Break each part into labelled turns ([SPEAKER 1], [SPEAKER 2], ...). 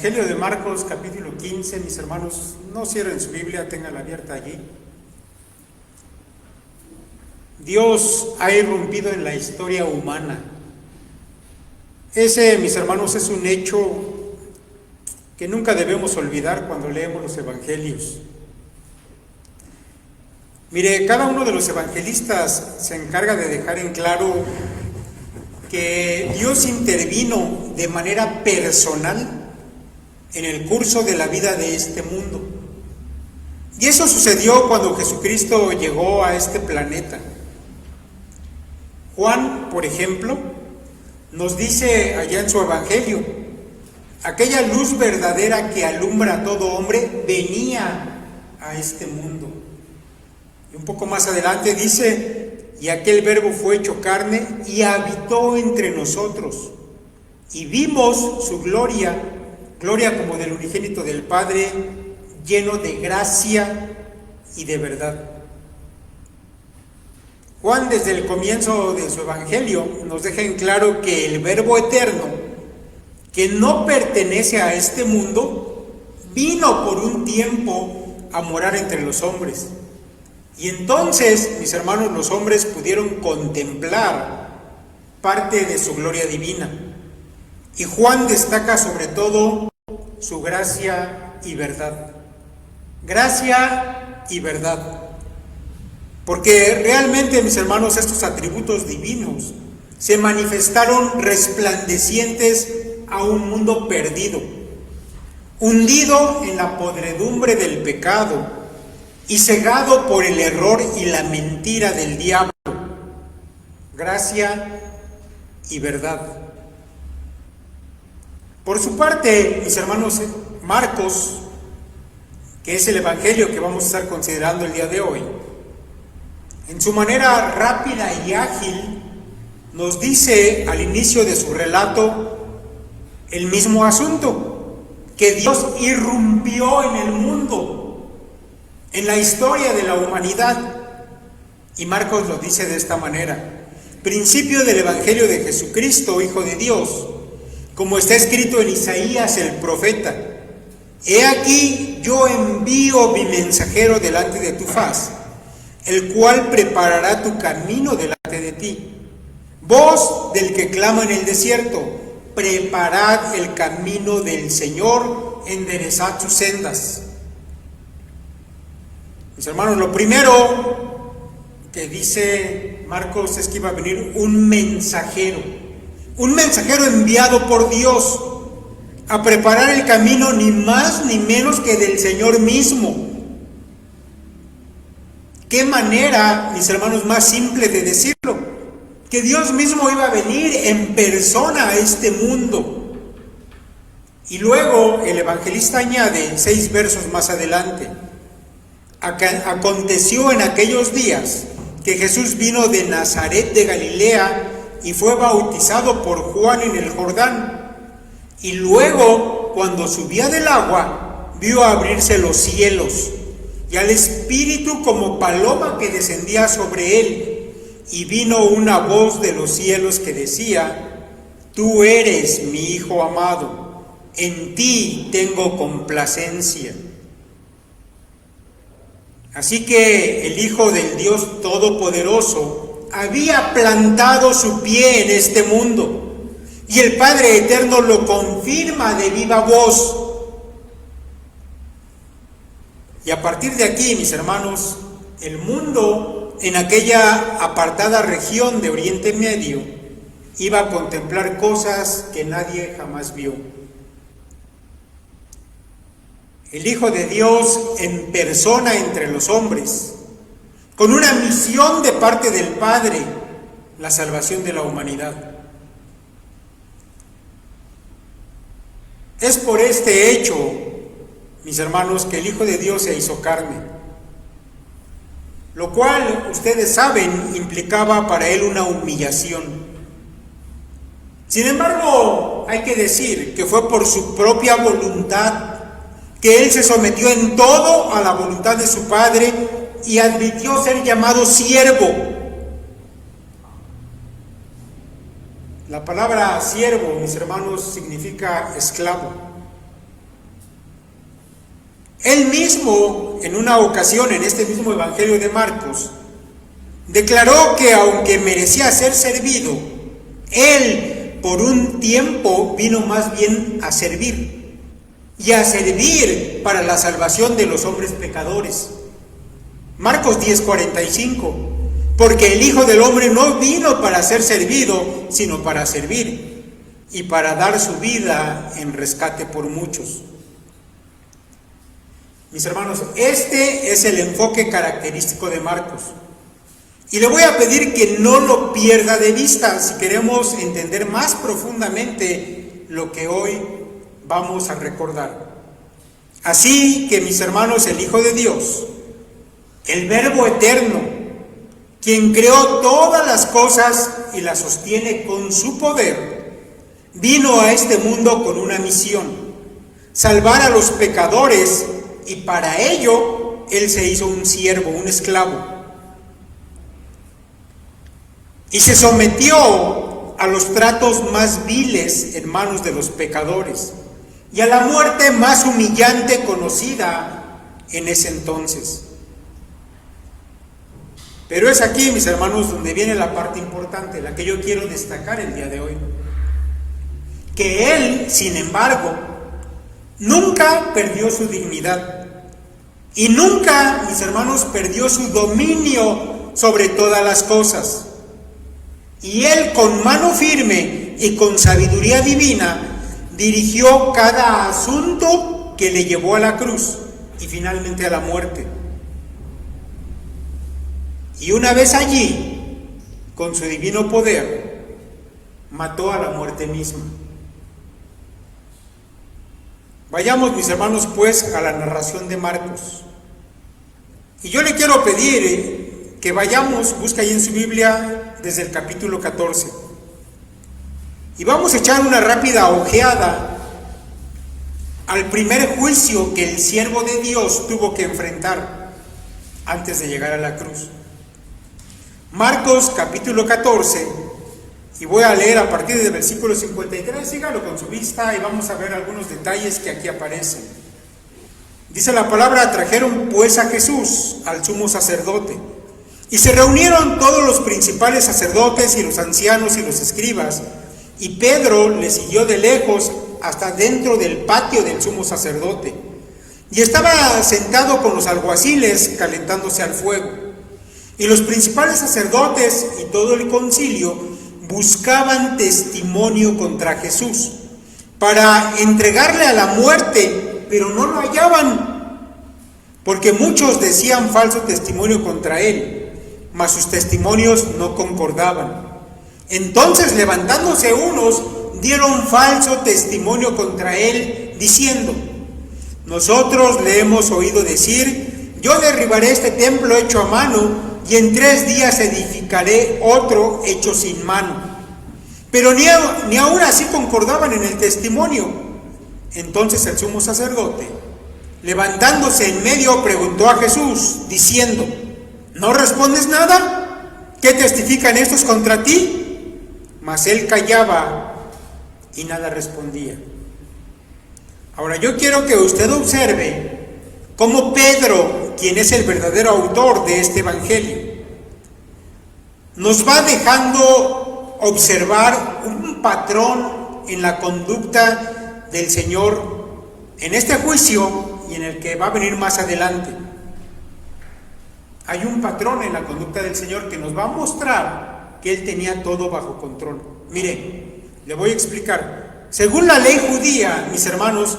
[SPEAKER 1] Evangelio de Marcos, capítulo 15, mis hermanos, no cierren su Biblia, ténganla abierta allí. Dios ha irrumpido en la historia humana. Ese, mis hermanos, es un hecho que nunca debemos olvidar cuando leemos los evangelios. Mire, cada uno de los evangelistas se encarga de dejar en claro que Dios intervino de manera personal en el curso de la vida de este mundo. Y eso sucedió cuando Jesucristo llegó a este planeta. Juan, por ejemplo, nos dice allá en su evangelio, aquella luz verdadera que alumbra a todo hombre venía a este mundo. Y un poco más adelante dice, y aquel verbo fue hecho carne y habitó entre nosotros. Y vimos su gloria, gloria como del unigénito del Padre, lleno de gracia y de verdad. Juan, desde el comienzo de su evangelio, nos deja en claro que el Verbo eterno, que no pertenece a este mundo, vino por un tiempo a morar entre los hombres. Y entonces, mis hermanos, los hombres pudieron contemplar parte de su gloria divina. Y Juan destaca sobre todo su gracia y verdad. Gracia y verdad. Porque realmente, mis hermanos, estos atributos divinos se manifestaron resplandecientes a un mundo perdido, hundido en la podredumbre del pecado y cegado por el error y la mentira del diablo. Gracia y verdad. Por su parte, mis hermanos, Marcos, que es el evangelio que vamos a estar considerando el día de hoy, en su manera rápida y ágil, nos dice al inicio de su relato el mismo asunto, que Dios irrumpió en el mundo, en la historia de la humanidad. Y Marcos lo dice de esta manera: principio del evangelio de Jesucristo, Hijo de Dios, como está escrito en Isaías el profeta: he aquí yo envío mi mensajero delante de tu faz, el cual preparará tu camino delante de ti. Voz del que clama en el desierto: preparad el camino del Señor, enderezad sus sendas. Mis hermanos, lo primero que dice Marcos es que iba a venir un mensajero enviado por Dios a preparar el camino, ni más ni menos que del Señor mismo. ¿Qué manera, mis hermanos, más simple de decirlo? Que Dios mismo iba a venir en persona a este mundo. Y luego el evangelista añade 6 versos más adelante: aconteció en aquellos días que Jesús vino de Nazaret de Galilea y fue bautizado por Juan en el Jordán. Y luego, cuando subía del agua, vio abrirse los cielos y al Espíritu como paloma que descendía sobre él. Y vino una voz de los cielos que decía: tú eres mi Hijo amado, en ti tengo complacencia. Así que el Hijo del Dios Todopoderoso había plantado su pie en este mundo, y el Padre Eterno lo confirma de viva voz. Y a partir de aquí, mis hermanos, el mundo en aquella apartada región de Oriente Medio iba a contemplar cosas que nadie jamás vio. El Hijo de Dios en persona entre los hombres, con una misión de parte del Padre: la salvación de la humanidad. Es por este hecho, mis hermanos, que el Hijo de Dios se hizo carne, lo cual, ustedes saben, implicaba para él una humillación. Sin embargo, hay que decir que fue por su propia voluntad que él se sometió en todo a la voluntad de su Padre y admitió ser llamado siervo. La palabra siervo, mis hermanos, significa esclavo. Él mismo, en una ocasión, en este mismo Evangelio de Marcos, declaró que aunque merecía ser servido, Él por un tiempo vino más bien a servir, y a servir para la salvación de los hombres pecadores. Marcos 10:45, porque el Hijo del Hombre no vino para ser servido, sino para servir, y para dar su vida en rescate por muchos. Mis hermanos, este es el enfoque característico de Marcos. Y le voy a pedir que no lo pierda de vista si queremos entender más profundamente lo que hoy vamos a recordar. Así que, mis hermanos, el Hijo de Dios, el Verbo eterno, quien creó todas las cosas y las sostiene con su poder, vino a este mundo con una misión: salvar a los pecadores, y para ello Él se hizo un siervo, un esclavo. Y se sometió a los tratos más viles en manos de los pecadores y a la muerte más humillante conocida en ese entonces. Pero es aquí, mis hermanos, donde viene la parte importante, la que yo quiero destacar el día de hoy. Que Él, sin embargo, nunca perdió su dignidad y nunca, mis hermanos, perdió su dominio sobre todas las cosas. Y Él, con mano firme y con sabiduría divina, dirigió cada asunto que le llevó a la cruz y finalmente a la muerte. Y una vez allí, con su divino poder, mató a la muerte misma. Vayamos, mis hermanos, pues, a la narración de Marcos. Y yo le quiero pedir que vayamos, busca ahí en su Biblia, desde el capítulo 14. Y vamos a echar una rápida ojeada al primer juicio que el siervo de Dios tuvo que enfrentar antes de llegar a la cruz. Marcos capítulo 14, y voy a leer a partir del versículo 53, sígalo con su vista y vamos a ver algunos detalles que aquí aparecen. Dice la palabra: trajeron pues a Jesús al sumo sacerdote, y se reunieron todos los principales sacerdotes y los ancianos y los escribas, y Pedro le siguió de lejos hasta dentro del patio del sumo sacerdote, y estaba sentado con los alguaciles calentándose al fuego. Y los principales sacerdotes y todo el concilio buscaban testimonio contra Jesús para entregarle a la muerte, pero no lo hallaban, porque muchos decían falso testimonio contra él, mas sus testimonios no concordaban. Entonces, levantándose unos, dieron falso testimonio contra él, diciendo: nosotros le hemos oído decir: yo derribaré este templo hecho a mano, y en 3 días edificaré otro hecho sin mano. Pero ni aún así concordaban en el testimonio. Entonces el sumo sacerdote, levantándose en medio, preguntó a Jesús, diciendo: ¿no respondes nada? ¿Qué testifican estos contra ti? Mas él callaba y nada respondía. Ahora yo quiero que usted observe cómo Pedro, quien es el verdadero autor de este evangelio, nos va dejando observar un patrón en la conducta del Señor en este juicio y en el que va a venir más adelante. Hay un patrón en la conducta del Señor que nos va a mostrar que Él tenía todo bajo control. Mire, le voy a explicar. Según la ley judía, mis hermanos,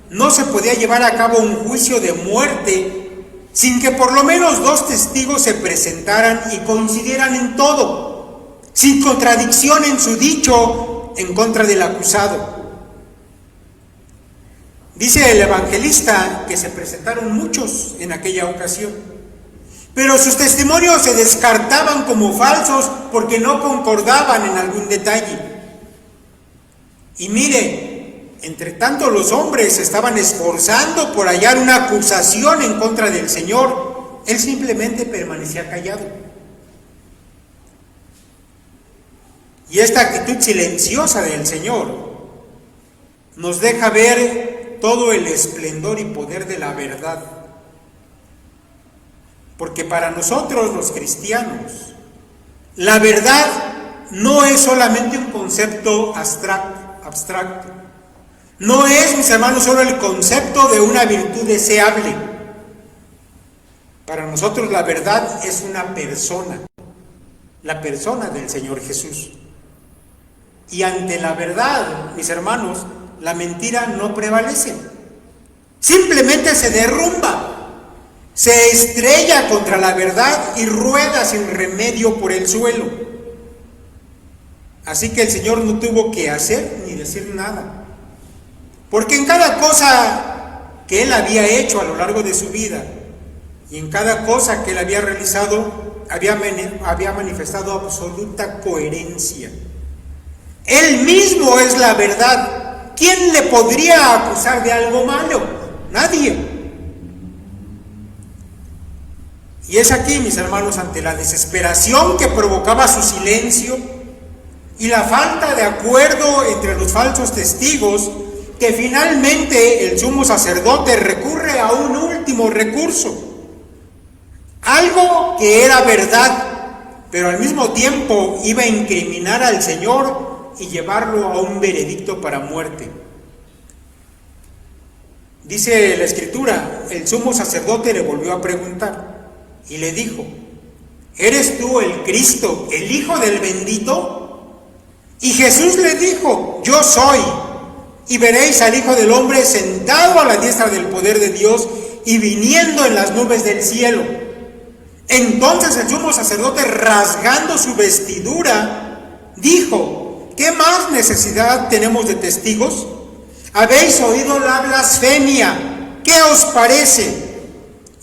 [SPEAKER 1] no se podía llevar a cabo un juicio de muerte sin que por lo menos 2 testigos se presentaran y coincidieran en todo, sin contradicción en su dicho en contra del acusado. Dice el evangelista que se presentaron muchos en aquella ocasión, pero sus testimonios se descartaban como falsos porque no concordaban en algún detalle. Y mire, entre tanto los hombres se estaban esforzando por hallar una acusación en contra del Señor, Él simplemente permanecía callado. Y esta actitud silenciosa del Señor nos deja ver todo el esplendor y poder de la verdad. Porque para nosotros los cristianos, la verdad no es solamente un concepto abstracto. No es, mis hermanos, solo el concepto de una virtud deseable. Para nosotros la verdad es una persona, la persona del Señor Jesús. Y ante la verdad, mis hermanos, la mentira no prevalece. Simplemente se derrumba, se estrella contra la verdad y rueda sin remedio por el suelo. Así que el Señor no tuvo que hacer ni decir nada. Porque en cada cosa que Él había hecho a lo largo de su vida y en cada cosa que Él había realizado, había manifestado absoluta coherencia. Él mismo es la verdad. ¿Quién le podría acusar de algo malo? Nadie. Y es aquí, mis hermanos, ante la desesperación que provocaba su silencio y la falta de acuerdo entre los falsos testigos, que finalmente el sumo sacerdote recurre a un último recurso. Algo que era verdad, pero al mismo tiempo iba a incriminar al Señor y llevarlo a un veredicto para muerte. Dice la Escritura, el sumo sacerdote le volvió a preguntar y le dijo: ¿eres tú el Cristo, el Hijo del bendito? Y Jesús le dijo: yo soy. Y veréis al Hijo del Hombre sentado a la diestra del poder de Dios y viniendo en las nubes del cielo. Entonces el sumo sacerdote, rasgando su vestidura, dijo: ¿qué más necesidad tenemos de testigos? Habéis oído la blasfemia, ¿qué os parece?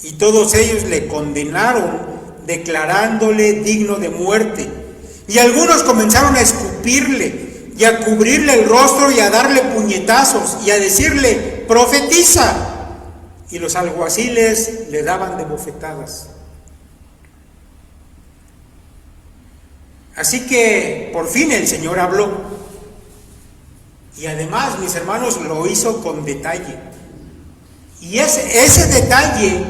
[SPEAKER 1] Y todos ellos le condenaron, declarándole digno de muerte. Y algunos comenzaron a escupirle y a cubrirle el rostro y a darle puñetazos y a decirle: profetiza. Y los alguaciles le daban de bofetadas. Así que por fin el Señor habló. Y además, mis hermanos, lo hizo con detalle. Y ese detalle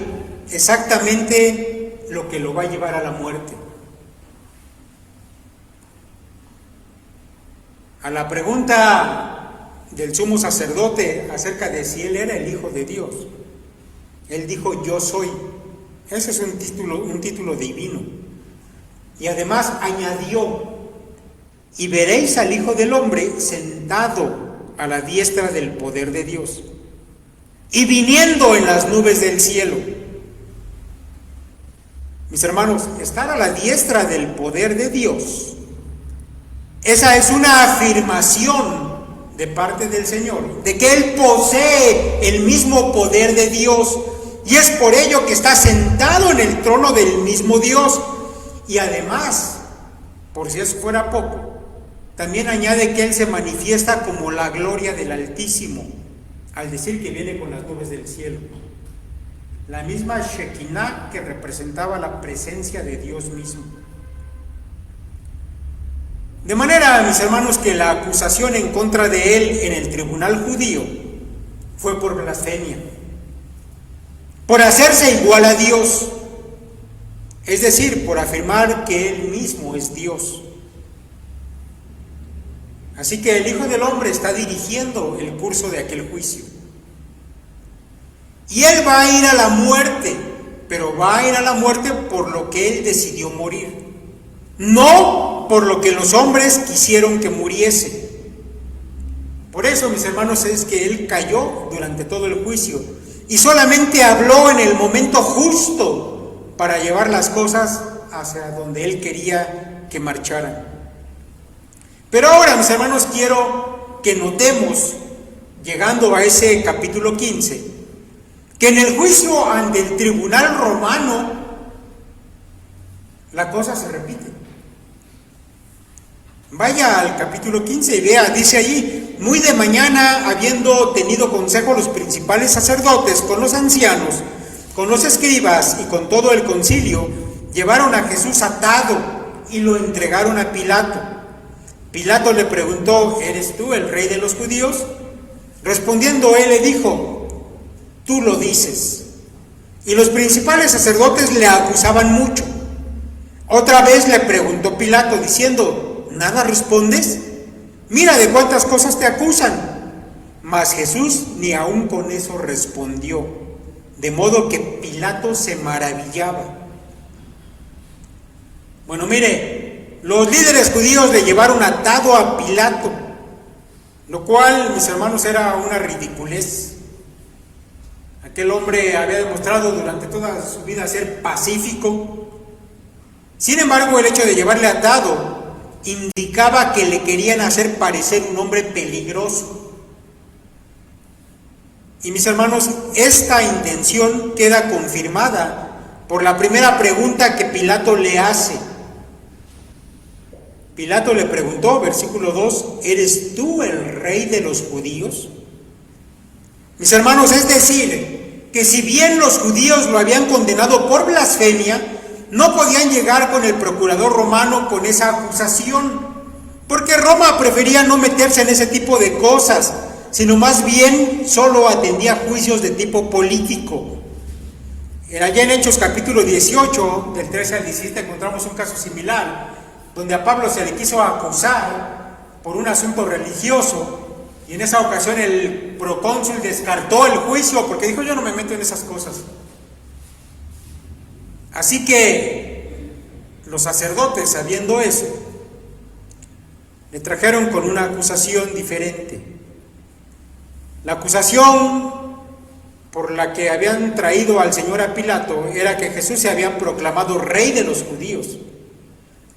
[SPEAKER 1] exactamente lo que lo va a llevar a la muerte. A la pregunta del sumo sacerdote acerca de si él era el Hijo de Dios, él dijo: yo soy. Ese es un título divino. Y además añadió: y veréis al Hijo del Hombre sentado a la diestra del poder de Dios y viniendo en las nubes del cielo. Mis hermanos, estar a la diestra del poder de Dios, esa es una afirmación de parte del Señor, de que Él posee el mismo poder de Dios, y es por ello que está sentado en el trono del mismo Dios. Y además, por si eso fuera poco, también añade que Él se manifiesta como la gloria del Altísimo, al decir que viene con las nubes del cielo. La misma Shekinah que representaba la presencia de Dios mismo. De manera, mis hermanos, que la acusación en contra de Él en el tribunal judío fue por blasfemia, por hacerse igual a Dios, es decir, por afirmar que Él mismo es Dios. Así que el Hijo del Hombre está dirigiendo el curso de aquel juicio. Y Él va a ir a la muerte, pero va a ir a la muerte por lo que Él decidió morir, no por lo que los hombres quisieron que muriese. Por eso, mis hermanos, es que Él cayó durante todo el juicio y solamente habló en el momento justo para llevar las cosas hacia donde Él quería que marcharan. Pero ahora, mis hermanos, quiero que notemos, llegando a ese capítulo 15, que en el juicio ante el tribunal romano, la cosa se repite. Vaya al capítulo 15 y vea, dice allí: muy de mañana, habiendo tenido consejo los principales sacerdotes con los ancianos, con los escribas y con todo el concilio, llevaron a Jesús atado y lo entregaron a Pilato. Pilato le preguntó: ¿eres tú el rey de los judíos? Respondiendo él le dijo: tú lo dices. Y los principales sacerdotes le acusaban mucho. Otra vez le preguntó Pilato diciendo: ¿nada respondes? Mira de cuántas cosas te acusan. Mas Jesús ni aun con eso respondió, de modo que Pilato se maravillaba. Bueno, mire, los líderes judíos le llevaron atado a Pilato, lo cual, mis hermanos, era una ridiculez. Aquel hombre había demostrado durante toda su vida ser pacífico. Sin embargo, el hecho de llevarle atado indicaba que le querían hacer parecer un hombre peligroso. Y mis hermanos, esta intención queda confirmada por la primera pregunta que Pilato le hace. Pilato le preguntó, versículo 2, ¿eres tú el rey de los judíos? Mis hermanos, es decir, que si bien los judíos lo habían condenado por blasfemia, no podían llegar con el procurador romano con esa acusación, porque Roma prefería no meterse en ese tipo de cosas, sino más bien solo atendía juicios de tipo político. Allá en Hechos capítulo 18, del 13 al 17, encontramos un caso similar, donde a Pablo se le quiso acusar por un asunto religioso, y en esa ocasión el procónsul descartó el juicio porque dijo: yo no me meto en esas cosas. Así que los sacerdotes, sabiendo eso, le trajeron con una acusación diferente. La acusación por la que habían traído al Señor a Pilato era que Jesús se había proclamado rey de los judíos.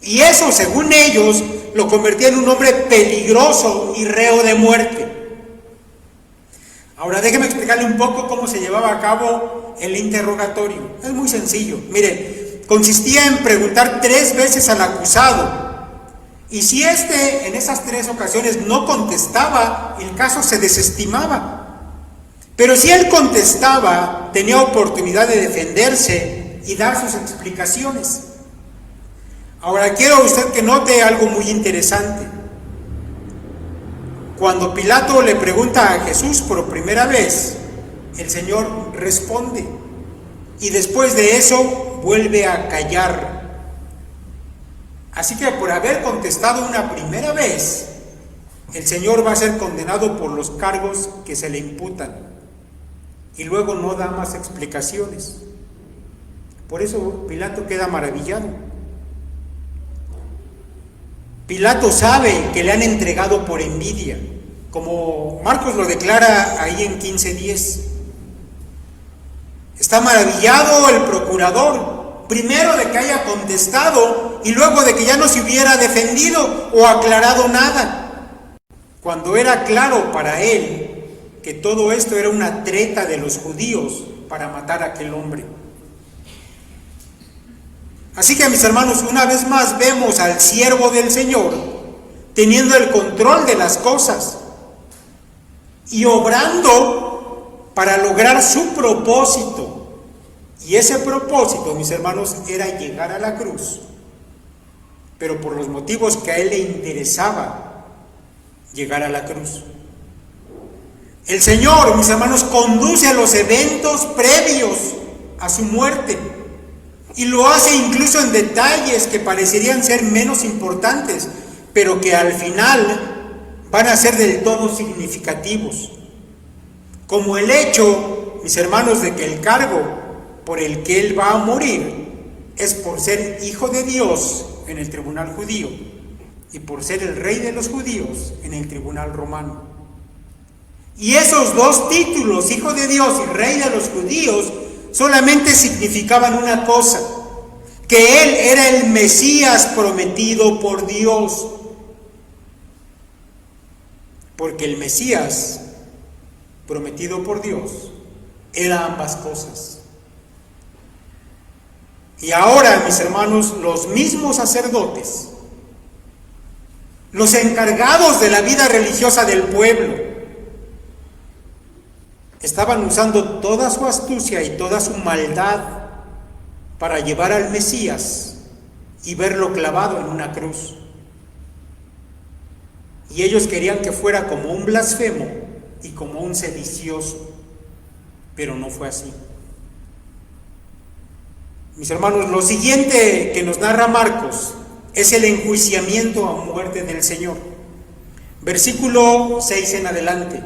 [SPEAKER 1] Y eso, según ellos, lo convertía en un hombre peligroso y reo de muerte. Ahora déjeme explicarle un poco cómo se llevaba a cabo el interrogatorio. Es muy sencillo. Mire, consistía en preguntar 3 veces al acusado. Y si éste en esas 3 ocasiones no contestaba, el caso se desestimaba. Pero si él contestaba, tenía oportunidad de defenderse y dar sus explicaciones. Ahora quiero usted que note algo muy interesante. Cuando Pilato le pregunta a Jesús por primera vez, el Señor responde, y después de eso vuelve a callar. Así que por haber contestado una primera vez, el Señor va a ser condenado por los cargos que se le imputan, y luego no da más explicaciones. Por eso Pilato queda maravillado. Pilato sabe que le han entregado por envidia, como Marcos lo declara ahí en 15:10. Está maravillado el procurador, primero de que haya contestado y luego de que ya no se hubiera defendido o aclarado nada, cuando era claro para él que todo esto era una treta de los judíos para matar a aquel hombre. Así que, mis hermanos, una vez más vemos al siervo del Señor teniendo el control de las cosas y obrando para lograr su propósito. Y ese propósito, mis hermanos, era llegar a la cruz, pero por los motivos que a él le interesaba llegar a la cruz. El Señor, mis hermanos, conduce a los eventos previos a su muerte. Y lo hace incluso en detalles que parecerían ser menos importantes, pero que al final van a ser del todo significativos. Como el hecho, mis hermanos, de que el cargo por el que él va a morir es por ser hijo de Dios en el tribunal judío y por ser el rey de los judíos en el tribunal romano. Y esos 2 títulos, hijo de Dios y rey de los judíos, solamente significaban una cosa: que él era el Mesías prometido por Dios. Porque el Mesías prometido por Dios era ambas cosas. Y ahora, mis hermanos, los mismos sacerdotes, los encargados de la vida religiosa del pueblo, estaban usando toda su astucia y toda su maldad para llevar al Mesías y verlo clavado en una cruz. Y ellos querían que fuera como un blasfemo y como un sedicioso, pero no fue así. Mis hermanos, lo siguiente que nos narra Marcos es el enjuiciamiento a muerte del Señor. Versículo 6 en adelante.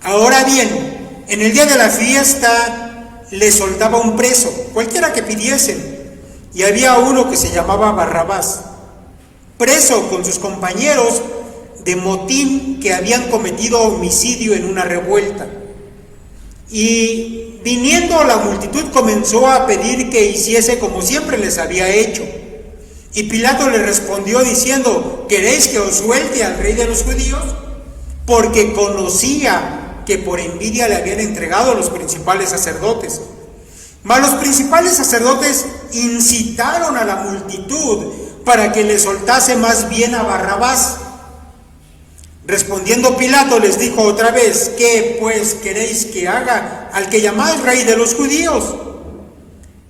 [SPEAKER 1] Ahora bien, en el día de la fiesta le soltaba un preso, cualquiera que pidiesen, y había uno que se llamaba Barrabás, preso con sus compañeros de motín que habían cometido homicidio en una revuelta. Y viniendo la multitud comenzó a pedir que hiciese como siempre les había hecho. Y Pilato le respondió diciendo: ¿queréis que os suelte al rey de los judíos? Porque conocía que por envidia le habían entregado los principales sacerdotes. Mas los principales sacerdotes incitaron a la multitud para que le soltase más bien a Barrabás. Respondiendo Pilato les dijo otra vez: ¿qué pues queréis que haga al que llamáis rey de los judíos?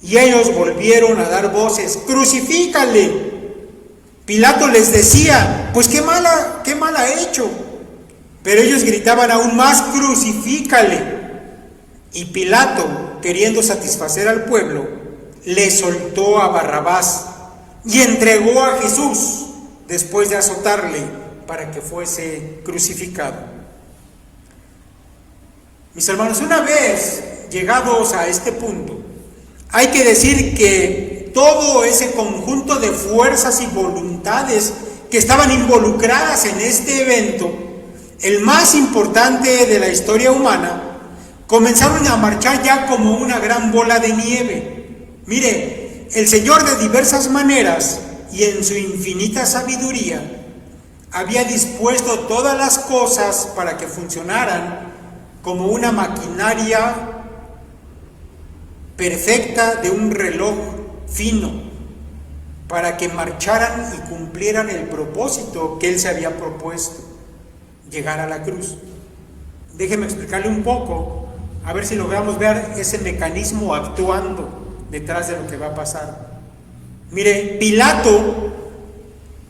[SPEAKER 1] Y ellos volvieron a dar voces: ¡crucifícale! Pilato les decía: pues qué mal ha hecho. Pero ellos gritaban aún más: ¡crucifícale! Y Pilato, queriendo satisfacer al pueblo, le soltó a Barrabás y entregó a Jesús después de azotarle para que fuese crucificado. Mis hermanos, una vez llegados a este punto, hay que decir que todo ese conjunto de fuerzas y voluntades que estaban involucradas en este evento, el más importante de la historia humana, comenzaron a marchar ya como una gran bola de nieve. Mire, el Señor de diversas maneras y en su infinita sabiduría había dispuesto todas las cosas para que funcionaran como una maquinaria perfecta de un reloj fino, para que marcharan y cumplieran el propósito que Él se había propuesto: llegar a la cruz. Déjeme explicarle un poco, a ver si logramos ver ese mecanismo actuando detrás de lo que va a pasar. Mire, Pilato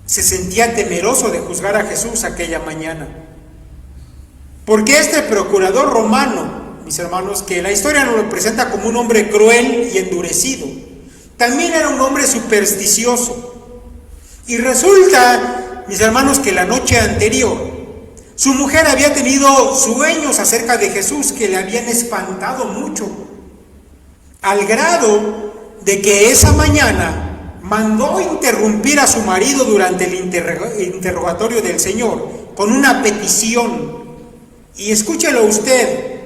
[SPEAKER 1] se sentía temeroso de juzgar a Jesús aquella mañana, porque este procurador romano, mis hermanos, que la historia nos lo presenta como un hombre cruel y endurecido, también era un hombre supersticioso. Y resulta, mis hermanos, que la noche anterior su mujer había tenido sueños acerca de Jesús que le habían espantado mucho, al grado de que esa mañana mandó interrumpir a su marido durante el interrogatorio del Señor con una petición. Y escúchelo usted,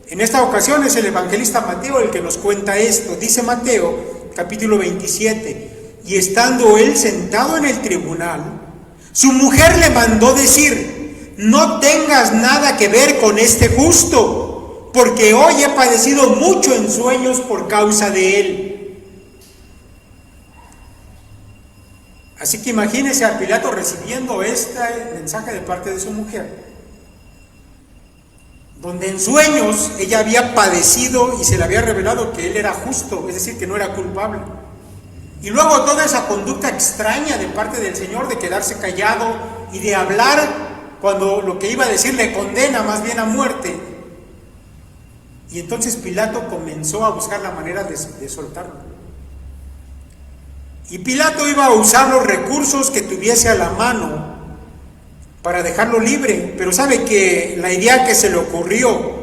[SPEAKER 1] en esta ocasión es el evangelista Mateo el que nos cuenta esto. Dice Mateo, capítulo 27, y estando él sentado en el tribunal, su mujer le mandó decir: no tengas nada que ver con este justo, porque hoy he padecido mucho en sueños por causa de él. Así que imagínese a Pilato recibiendo este mensaje de parte de su mujer, donde en sueños ella había padecido y se le había revelado que él era justo, es decir, que no era culpable. Y luego toda esa conducta extraña de parte del Señor de quedarse callado y de hablar cuando lo que iba a decir le condena más bien a muerte. Y entonces Pilato comenzó a buscar la manera de soltarlo. Y Pilato iba a usar los recursos que tuviese a la mano para dejarlo libre, pero sabe que la idea que se le ocurrió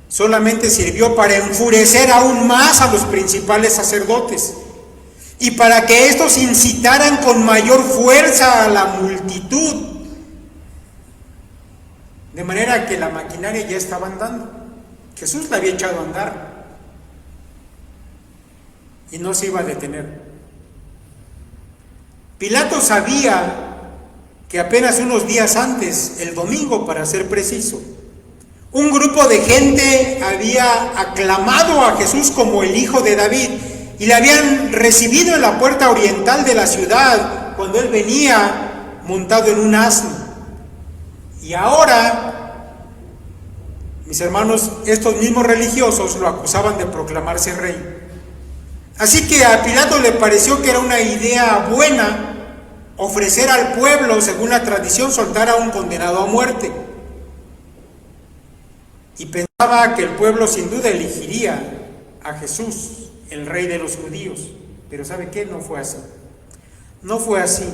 [SPEAKER 1] solamente sirvió para enfurecer aún más a los principales sacerdotes y para que estos incitaran con mayor fuerza a la multitud, de manera que la maquinaria ya estaba andando. Jesús la había echado a andar y no se iba a detener. Pilato sabía que apenas unos días antes, el domingo para ser preciso, un grupo de gente había aclamado a Jesús como el Hijo de David y le habían recibido en la puerta oriental de la ciudad cuando él venía montado en un asno. Y ahora, mis hermanos, estos mismos religiosos lo acusaban de proclamarse rey. Así que a Pilato le pareció que era una idea buena ofrecer al pueblo, según la tradición, soltar a un condenado a muerte. y pensaba que el pueblo sin duda elegiría a Jesús, el rey de los judíos. Pero ¿sabe qué? No fue así. No fue así.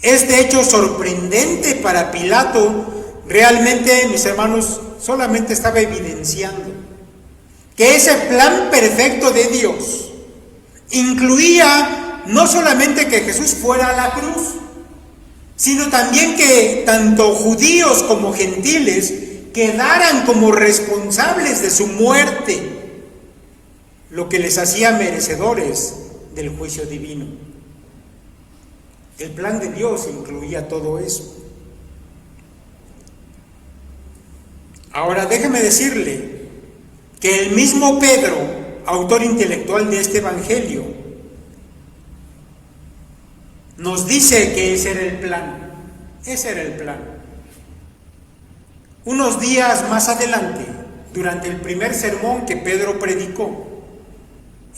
[SPEAKER 1] Este hecho sorprendente para Pilato, realmente, mis hermanos, solamente estaba evidenciando que ese plan perfecto de Dios incluía no solamente que Jesús fuera a la cruz, sino también que tanto judíos como gentiles quedaran como responsables de su muerte, lo que les hacía merecedores del juicio divino. El plan de Dios incluía todo eso. Ahora déjeme decirle que el mismo Pedro, autor intelectual de este evangelio, nos dice que ese era el plan. Ese era el plan. Unos días más adelante, durante el primer sermón que Pedro predicó,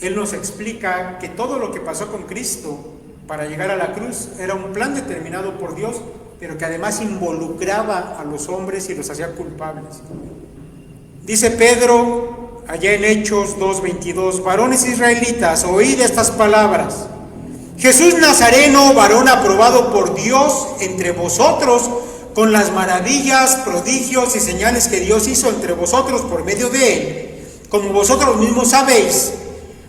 [SPEAKER 1] él nos explica que todo lo que pasó con Cristo para llegar a la cruz era un plan determinado por Dios, pero que además involucraba a los hombres y los hacía culpables. Dice Pedro, allá en Hechos 2:22, varones israelitas, oíd estas palabras. Jesús Nazareno, varón aprobado por Dios entre vosotros, con las maravillas, prodigios y señales que Dios hizo entre vosotros por medio de él, como vosotros mismos sabéis,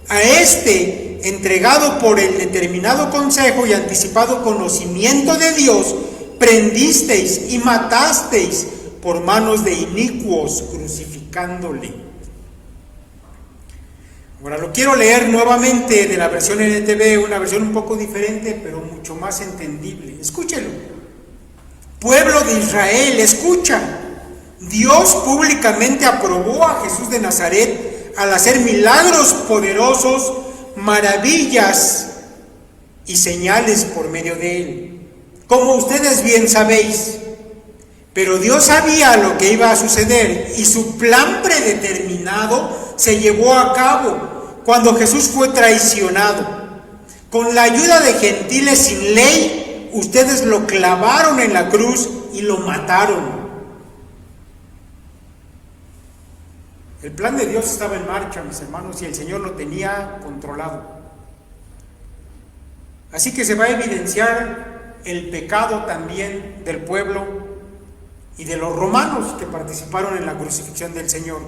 [SPEAKER 1] a este entregado por el determinado consejo y anticipado conocimiento de Dios, prendisteis y matasteis por manos de inicuos, crucificándole. Ahora lo quiero leer nuevamente de la versión NTV, una versión un poco diferente, pero mucho más entendible. Escúchelo. Pueblo de Israel, escucha. Dios públicamente aprobó a Jesús de Nazaret al hacer milagros poderosos, maravillas y señales por medio de él, como ustedes bien sabéis. Pero Dios sabía lo que iba a suceder y su plan predeterminado se llevó a cabo cuando Jesús fue traicionado. Con la ayuda de gentiles sin ley, ustedes lo clavaron en la cruz y lo mataron. El plan de Dios estaba en marcha, mis hermanos, y el Señor lo tenía controlado. Así que se va a evidenciar el pecado también del pueblo y de los romanos que participaron en la crucifixión del Señor.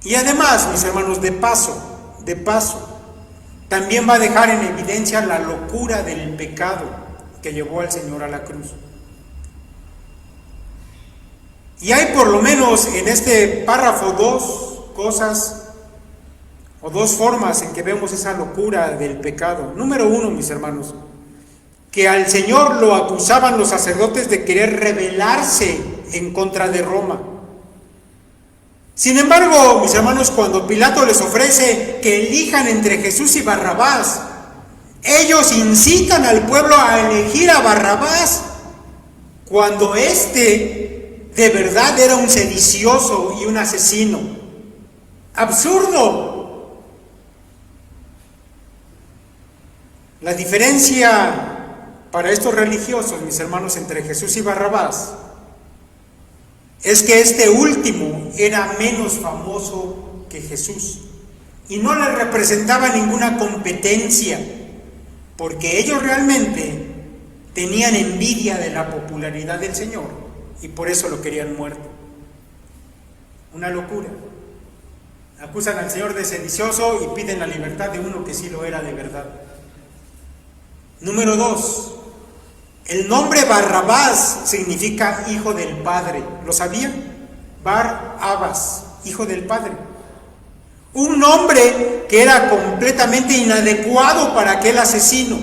[SPEAKER 1] Y además, mis hermanos, de paso, también va a dejar en evidencia la locura del pecado que llevó al Señor a la cruz. Y hay por lo menos en este párrafo dos cosas o dos formas en que vemos esa locura del pecado. Número uno, mis hermanos, que al Señor lo acusaban los sacerdotes de querer rebelarse en contra de Roma. Sin embargo, mis hermanos, cuando Pilato les ofrece que elijan entre Jesús y Barrabás, ellos incitan al pueblo a elegir a Barrabás, cuando de verdad era un sedicioso y un asesino. ¡Absurdo! La diferencia para estos religiosos, mis hermanos, entre Jesús y Barrabás, es que este último era menos famoso que Jesús y no le representaba ninguna competencia, porque ellos realmente tenían envidia de la popularidad del Señor y por eso lo querían muerto. Una locura. Acusan al Señor de sedicioso y piden la libertad de uno que sí lo era de verdad. Número 2. El nombre Barrabás significa hijo del Padre. ¿Lo sabían? Bar-Abas, hijo del Padre. Un nombre que era completamente inadecuado para aquel asesino,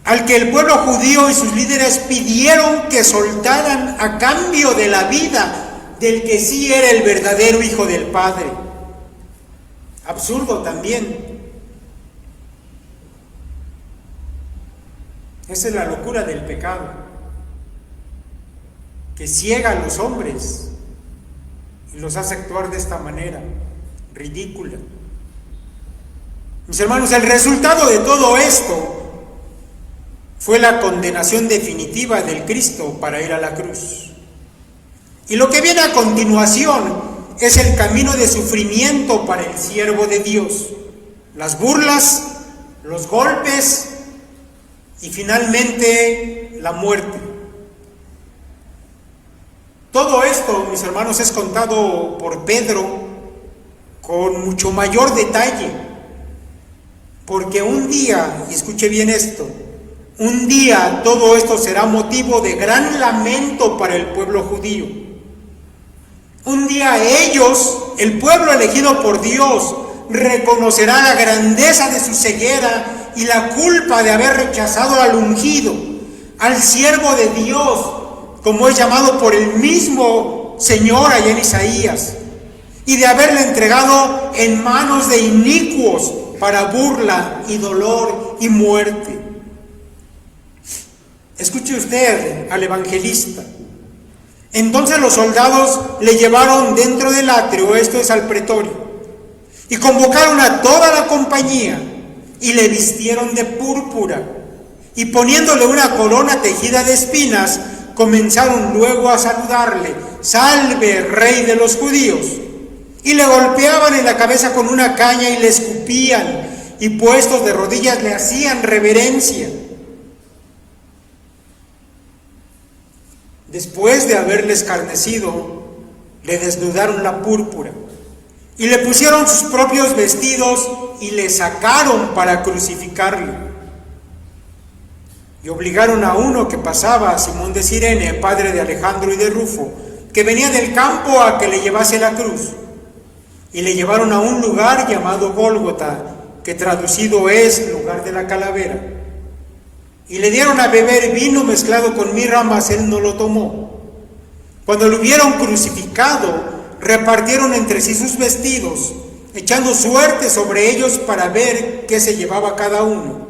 [SPEAKER 1] al que el pueblo judío y sus líderes pidieron que soltaran a cambio de la vida del que sí era el verdadero hijo del Padre. Absurdo también. Esa es la locura del pecado, que ciega a los hombres y los hace actuar de esta manera ridícula. Mis hermanos, el resultado de todo esto fue la condenación definitiva del Cristo para ir a la cruz. Y lo que viene a continuación es el camino de sufrimiento para el siervo de Dios. Las burlas, los golpes y finalmente la muerte. Todo esto, mis hermanos, es contado por Pedro con mucho mayor detalle, porque un día, y escuche bien esto, un día todo esto será motivo de gran lamento para el pueblo judío. Un día ellos, el pueblo elegido por Dios, reconocerá la grandeza de su ceguera y la culpa de haber rechazado al ungido, al siervo de Dios, como es llamado por el mismo Señor allá en Isaías, y de haberle entregado en manos de inicuos para burla y dolor y muerte. Escuche usted al evangelista. Entonces los soldados le llevaron dentro del atrio, esto es al pretorio, y convocaron a toda la compañía y le vistieron de púrpura, y poniéndole una corona tejida de espinas, comenzaron luego a saludarle: salve, rey de los judíos. Y le golpeaban en la cabeza con una caña y le escupían, y puestos de rodillas le hacían reverencia. Después de haberle escarnecido, le desnudaron la púrpura y le pusieron sus propios vestidos y le sacaron para crucificarlo. Y obligaron a uno que pasaba, a Simón de Cirene, padre de Alejandro y de Rufo, que venía del campo, a que le llevase la cruz. Y le llevaron a un lugar llamado Gólgota, que traducido es lugar de la calavera. Y le dieron a beber vino mezclado con mirra, mas él no lo tomó. Cuando lo hubieron crucificado, repartieron entre sí sus vestidos, echando suerte sobre ellos para ver qué se llevaba cada uno.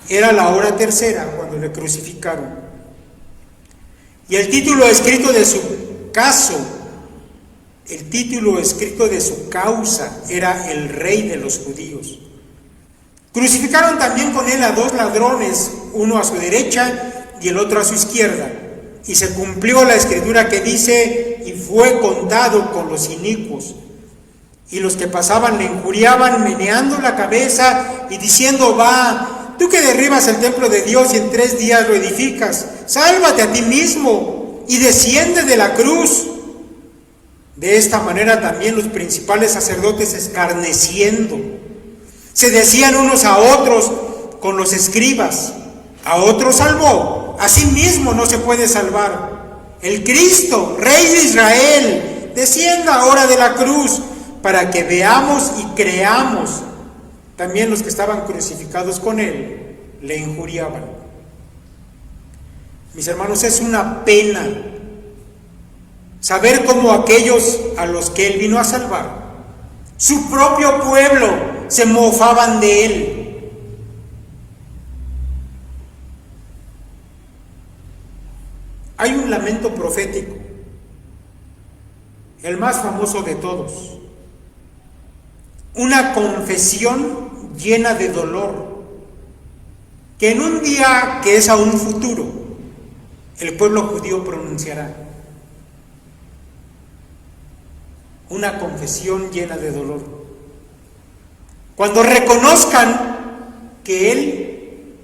[SPEAKER 1] Era la hora tercera cuando le crucificaron. Y el título escrito de su caso, el título escrito de su causa, era el Rey de los Judíos. Crucificaron también con él a 2 ladrones, uno a su derecha y el otro a su izquierda. Y se cumplió la escritura que dice: y fue contado con los inicuos. Y los que pasaban le injuriaban, meneando la cabeza y diciendo: va, tú que derribas el templo de Dios y en 3 días lo edificas, sálvate a ti mismo y desciende de la cruz. De esta manera también los principales sacerdotes, escarneciendo, se decían unos a otros con los escribas: a otros salvó, a sí mismo no se puede salvar. El Cristo, Rey de Israel, descienda ahora de la cruz, para que veamos y creamos. También los que estaban crucificados con él le injuriaban. Mis hermanos, es una pena saber cómo aquellos a los que él vino a salvar, su propio pueblo, se mofaban de él. Hay un lamento profético, el más famoso de todos, una confesión llena de dolor, que en un día que es aún futuro, el pueblo judío pronunciará. Una confesión llena de dolor. Cuando reconozcan que él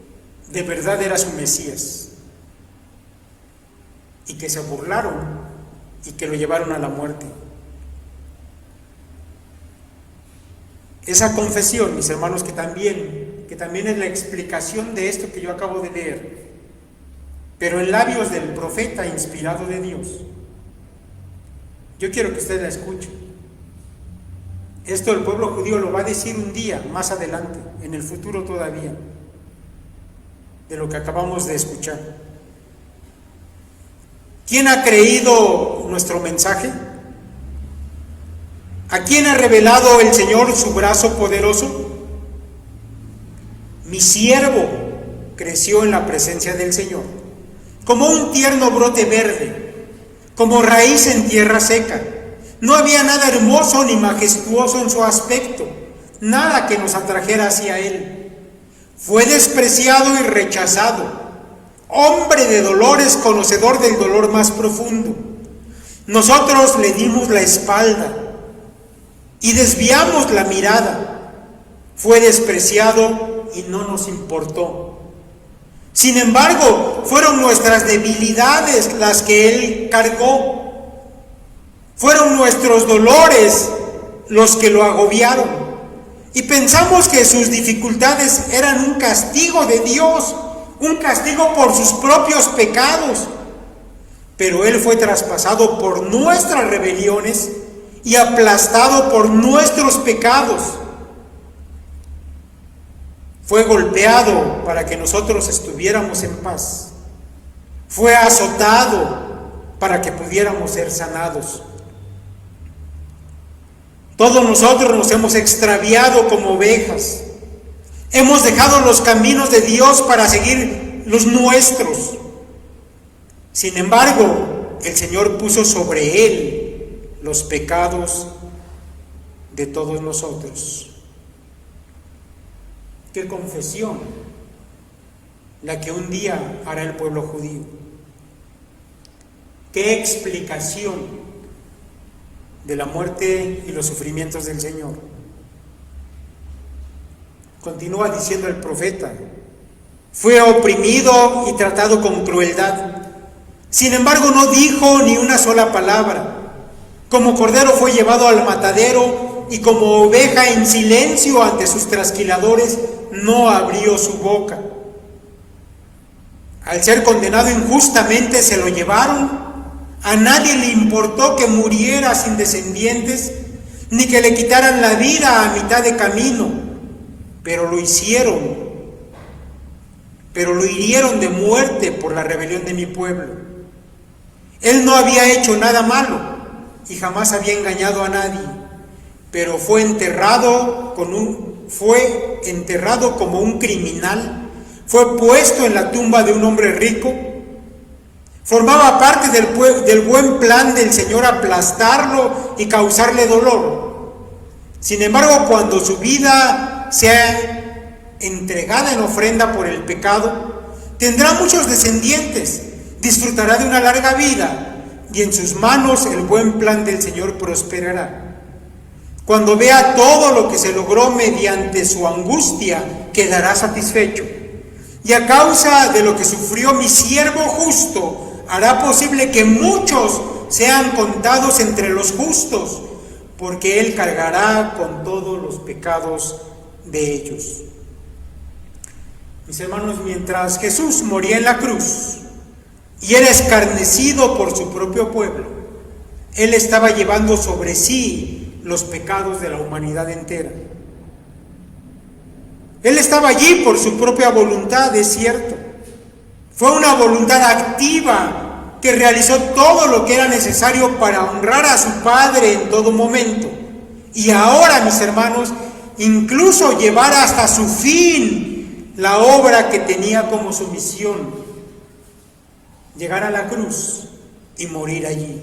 [SPEAKER 1] de verdad era su Mesías, y que se burlaron y que lo llevaron a la muerte. Esa confesión, mis hermanos, que también es la explicación de esto que yo acabo de leer, pero en labios del profeta inspirado de Dios. Yo quiero que usted la escuche. Esto el pueblo judío lo va a decir un día más adelante, en el futuro todavía, de lo que acabamos de escuchar. ¿Quién ha creído nuestro mensaje? ¿A quién ha revelado el Señor su brazo poderoso? Mi siervo creció en la presencia del Señor, como un tierno brote verde, como raíz en tierra seca. No había nada hermoso ni majestuoso en su aspecto, nada que nos atrajera hacia él. Fue despreciado y rechazado, hombre de dolores, conocedor del dolor más profundo. nosotros le dimos la espalda y desviamos la mirada. Fue despreciado y no nos importó. Sin embargo, fueron nuestras debilidades las que Él cargó. Fueron nuestros dolores los que lo agobiaron. Y pensamos que sus dificultades eran un castigo de Dios, un castigo por sus propios pecados. Pero Él fue traspasado por nuestras rebeliones y aplastado por nuestros pecados. Fue golpeado para que nosotros estuviéramos en paz. Fue azotado para que pudiéramos ser sanados. Todos nosotros nos hemos extraviado como ovejas. Hemos dejado los caminos de Dios para seguir los nuestros. Sin embargo, el Señor puso sobre Él los pecados de todos nosotros. Qué confesión la que un día hará el pueblo judío. Qué explicación de la muerte y los sufrimientos del Señor. Continúa diciendo el profeta: fue oprimido y tratado con crueldad. Sin embargo, no dijo ni una sola palabra. Como cordero fue llevado al matadero, y como oveja en silencio ante sus trasquiladores, no abrió su boca. Al ser condenado injustamente, se lo llevaron. A nadie le importó que muriera sin descendientes, ni que le quitaran la vida a mitad de camino, pero lo hicieron. Pero lo hirieron de muerte por la rebelión de mi pueblo. Él no había hecho nada malo y jamás había engañado a nadie, pero fue enterrado como un criminal, fue puesto en la tumba de un hombre rico. Formaba parte del buen plan del Señor aplastarlo y causarle dolor. Sin embargo, cuando su vida sea entregada en ofrenda por el pecado, tendrá muchos descendientes, disfrutará de una larga vida, y en sus manos el buen plan del Señor prosperará. Cuando vea todo lo que se logró mediante su angustia, quedará satisfecho. Y a causa de lo que sufrió mi siervo justo, hará posible que muchos sean contados entre los justos, porque Él cargará con todos los pecados de ellos. Mis hermanos, mientras Jesús moría en la cruz y era escarnecido por su propio pueblo, Él estaba llevando sobre sí los pecados de la humanidad entera. Él estaba allí por su propia voluntad, es cierto. Fue una voluntad activa que realizó todo lo que era necesario para honrar a su Padre en todo momento. Y ahora, mis hermanos, incluso llevar hasta su fin la obra que tenía como su misión: llegar a la cruz y morir allí.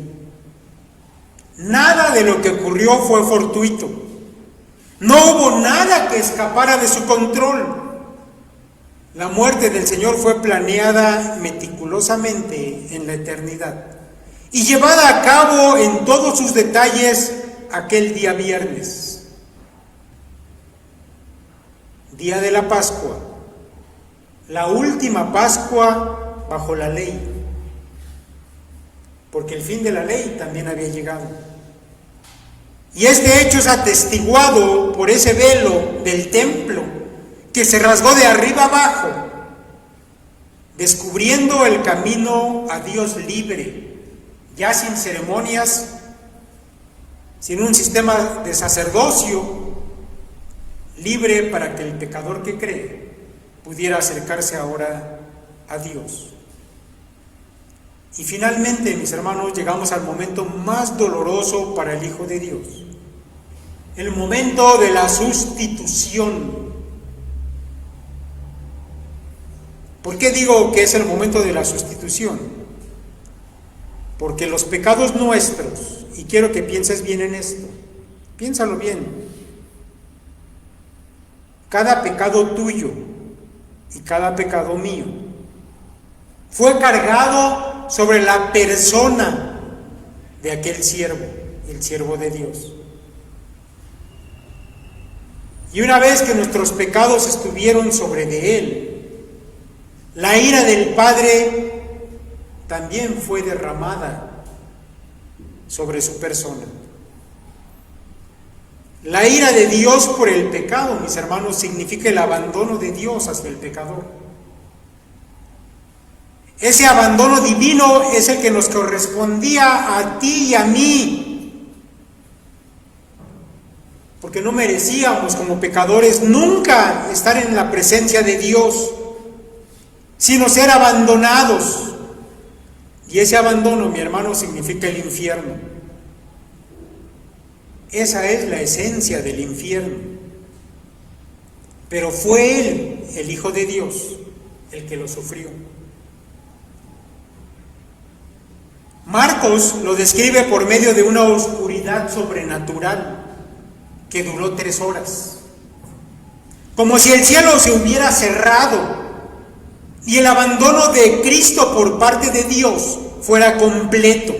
[SPEAKER 1] Nada de lo que ocurrió fue fortuito. No hubo nada que escapara de su control. La muerte del Señor fue planeada meticulosamente en la eternidad y llevada a cabo en todos sus detalles aquel día viernes, día de la Pascua, la última Pascua bajo la ley, porque el fin de la ley también había llegado. Y este hecho es atestiguado por ese velo del templo que se rasgó de arriba abajo, descubriendo el camino a Dios libre, ya sin ceremonias, sin un sistema de sacerdocio, libre para que el pecador que cree pudiera acercarse ahora a Dios. Y finalmente, mis hermanos, llegamos al momento más doloroso para el Hijo de Dios, el momento de la sustitución. ¿Por qué digo que es el momento de la sustitución? Porque los pecados nuestros, y quiero que pienses bien en esto, piénsalo bien, cada pecado tuyo y cada pecado mío fue cargado sobre la persona de aquel siervo, el siervo de Dios. Y una vez que nuestros pecados estuvieron sobre de él, la ira del Padre también fue derramada sobre su persona. La ira de Dios por el pecado, mis hermanos, significa el abandono de Dios hacia el pecador. Ese abandono divino es el que nos correspondía a ti y a mí, porque no merecíamos como pecadores nunca estar en la presencia de Dios, sino ser abandonados. Y ese abandono, mi hermano, significa el infierno. Esa es la esencia del infierno. Pero fue Él, el Hijo de Dios, el que lo sufrió. Marcos lo describe por medio de una oscuridad sobrenatural que duró 3 horas. Como si el cielo se hubiera cerrado y el abandono de Cristo por parte de Dios fuera completo.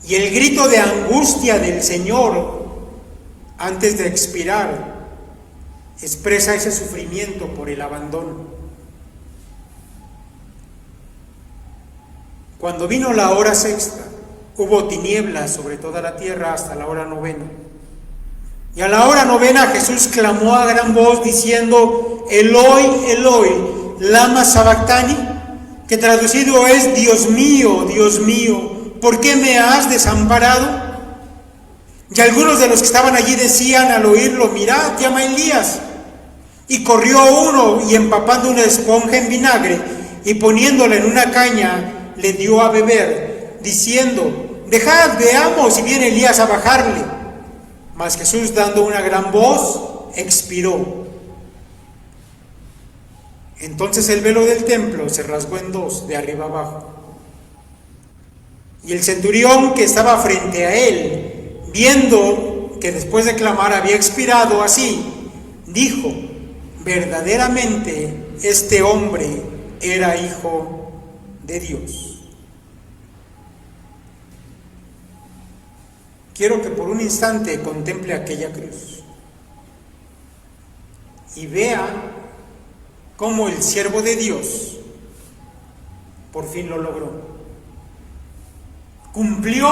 [SPEAKER 1] Y el grito de angustia del Señor antes de expirar expresa ese sufrimiento por el abandono. Cuando vino la hora sexta, hubo tinieblas sobre toda la tierra hasta la hora novena. Y a la hora novena Jesús clamó a gran voz diciendo: Eloi, Eloi, lama sabactani, que traducido es: Dios mío, ¿por qué me has desamparado? Y algunos de los que estaban allí decían al oírlo: mirad, llama a Elías. Y corrió uno y empapando una esponja en vinagre y poniéndola en una caña, le dio a beber, diciendo: dejad, veamos si viene Elías a bajarle. Mas Jesús, dando una gran voz, expiró. Entonces el velo del templo se rasgó en 2, de arriba abajo. Y el centurión que estaba frente a él, viendo que después de clamar había expirado así, dijo: verdaderamente este hombre era hijo de Dios. Quiero que por un instante contemple aquella cruz y vea cómo el siervo de Dios por fin lo logró. Cumplió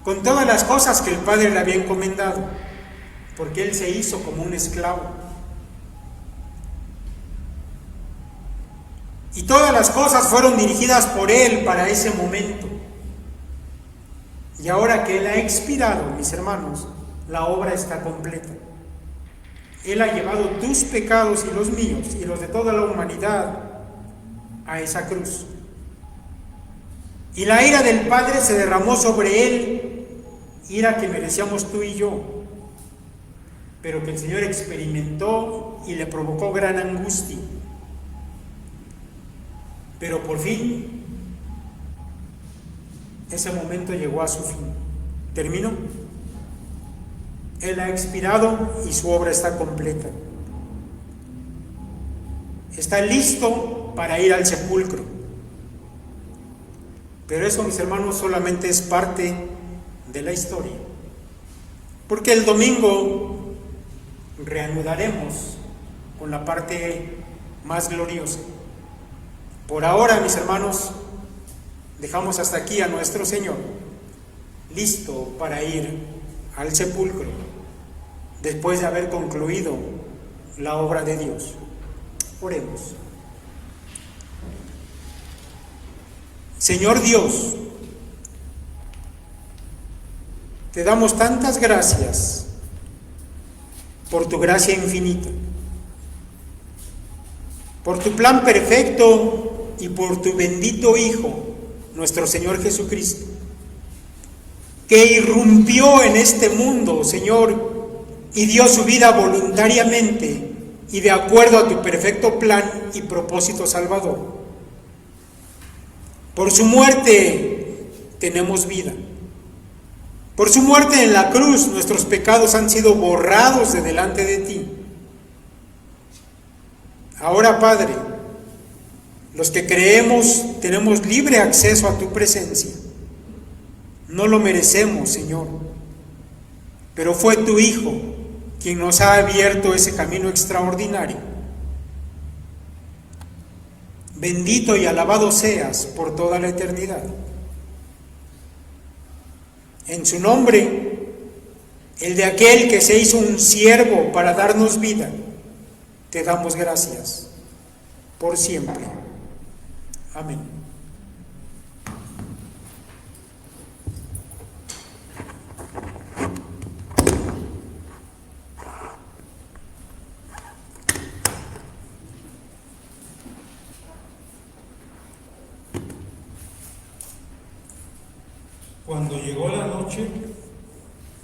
[SPEAKER 1] con todas las cosas que el Padre le había encomendado, porque Él se hizo como un esclavo. Y todas las cosas fueron dirigidas por Él para ese momento. Y ahora que Él ha expirado, mis hermanos, la obra está completa. Él ha llevado tus pecados y los míos y los de toda la humanidad a esa cruz. Y la ira del Padre se derramó sobre Él, ira que merecíamos tú y yo, pero que el Señor experimentó y le provocó gran angustia. Pero por fin ese momento llegó a su fin. ¿Terminó? Él ha expirado y su obra está completa. Está listo para ir al sepulcro. Pero eso, mis hermanos, solamente es parte de la historia. Porque el domingo reanudaremos con la parte más gloriosa. Por ahora, mis hermanos, dejamos hasta aquí a nuestro Señor, listo para ir al sepulcro, después de haber concluido la obra de Dios. Oremos. Señor Dios, te damos tantas gracias por tu gracia infinita, por tu plan perfecto y por tu bendito Hijo, nuestro Señor Jesucristo, que irrumpió en este mundo, Señor, y dio su vida voluntariamente y de acuerdo a tu perfecto plan y propósito salvador. Por su muerte tenemos vida. Por su muerte en la cruz nuestros pecados han sido borrados de delante de ti. Ahora, Padre, Los que creemos tenemos libre acceso a tu presencia. No lo merecemos, Señor, pero fue tu Hijo quien nos ha abierto ese camino extraordinario. Bendito y alabado seas por toda la eternidad. En su nombre, el de aquel que se hizo un siervo para darnos vida, te damos gracias por siempre. Amén.
[SPEAKER 2] Cuando llegó la noche,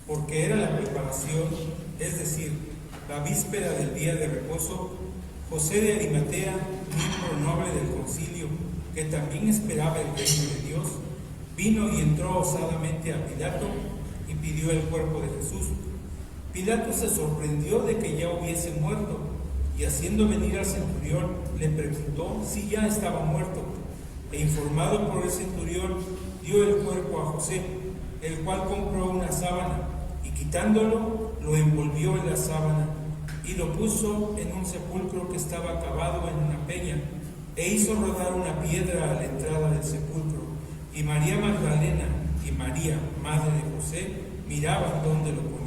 [SPEAKER 2] porque era la preparación, es decir, la víspera del día de reposo, José de Arimatea, miembro noble del concilio, que también esperaba el reino de Dios, vino y entró osadamente a Pilato y pidió el cuerpo de Jesús. Pilato se sorprendió de que ya hubiese muerto, y haciendo venir al centurión, le preguntó si ya estaba muerto, e informado por el centurión, dio el cuerpo a José, el cual compró una sábana, y quitándolo, lo envolvió en la sábana, y lo puso en un sepulcro que estaba cavado en una peña, e hizo rodar una piedra a la entrada del sepulcro. Y María Magdalena y María, madre de José, miraban dónde lo ponía.